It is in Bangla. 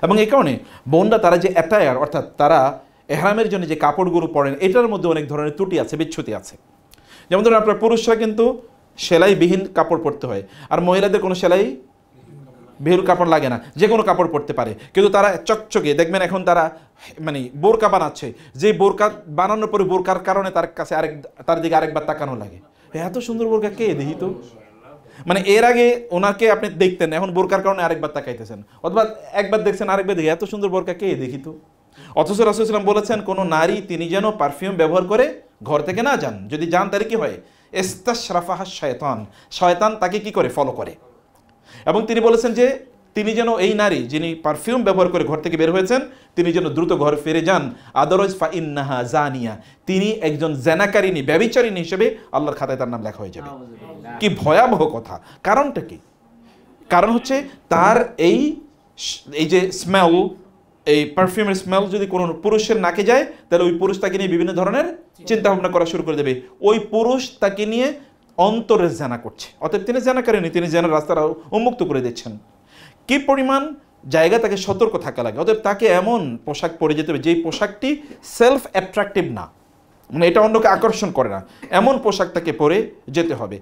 এবং এই কারণে বোনরা তারা যে অ্যাটায়ার অর্থাৎ তারা এহরামের জন্য যে কাপড়গুলো পরেন এটার মধ্যে অনেক ধরনের ত্রুটি আছে, বিচ্যুতি আছে। যেমন ধরুন আপনার পুরুষরা কিন্তু সেলাইবিহীন কাপড় পরতে হয়, আর মহিলাদের কোনো সেলাই বিহুল কাপড় লাগে না, যে কোনো কাপড় পরতে পারে, কিন্তু তারা চকচকে দেখবেন এখন তারা মানে বোরকা বানাচ্ছে, যে বোরকা বানানোর পরে বোরকার কারণে তার কাছে তার দিকে আরেকবার তাকানো লাগে, এত সুন্দর বোরকা কে দেখি তো, মানে এর আগে ওনাকে আপনি দেখতেন, এখন বোরকার কারণে আরেকবার তাকাইতেছেন, অথবা একবার দেখছেন আরেকবার দেখি এত সুন্দর বোরকা কে দেখি তো। অথচ রাসূল সাল্লাল্লাহু আলাইহি ওয়াসাল্লাম বলেছেন কোনো নারী তিনি যেন পারফিউম ব্যবহার করে ঘর থেকে না যান, যদি যান তাহলে কি হয়, ইস্তাশরাফাহা শায়তান, শয়তান তাকে কি করে, ফলো করে। এবং তিনি বলেছেন যে তিনি যেন এই নারী যিনি পারফিউম ব্যবহার করে ঘর থেকে বের হয়েছেন তিনি যেন দ্রুত ঘরে ফিরে যান, আদারওয়াইজ ফা ইন্নাহা জানিয়া, তিনি একজন জেনাকারিনী, ব্যভিচারিণী হিসেবে আল্লাহর খাতায় তার নাম লেখা হয়ে যাবে। কি ভয়াবহ কথা। কারণটা কি? কারণ হচ্ছে তার এই যে স্মেল, এই পারফিউমের স্মেল যদি কোনো পুরুষের নাকে যায় তাহলে ওই পুরুষ তাকে নিয়ে বিভিন্ন ধরনের চিন্তা ভাবনা করা শুরু করে দেবে, ওই পুরুষ তাকে নিয়ে অন্তরে জানা করছে, অতএব তিনি জানা করেনি, তিনি জানার রাস্তাটা উন্মুক্ত করে দিচ্ছেন। কি পরিমাণ জায়গা তাকে সতর্ক থাকা লাগে। অতএব তাকে এমন পোশাক পরে যেতে হবে যেই পোশাকটি সেলফ অ্যাট্রাকটিভ না, মানে এটা অন্যকে আকর্ষণ করে না, এমন পোশাক তাকে পরে যেতে হবে।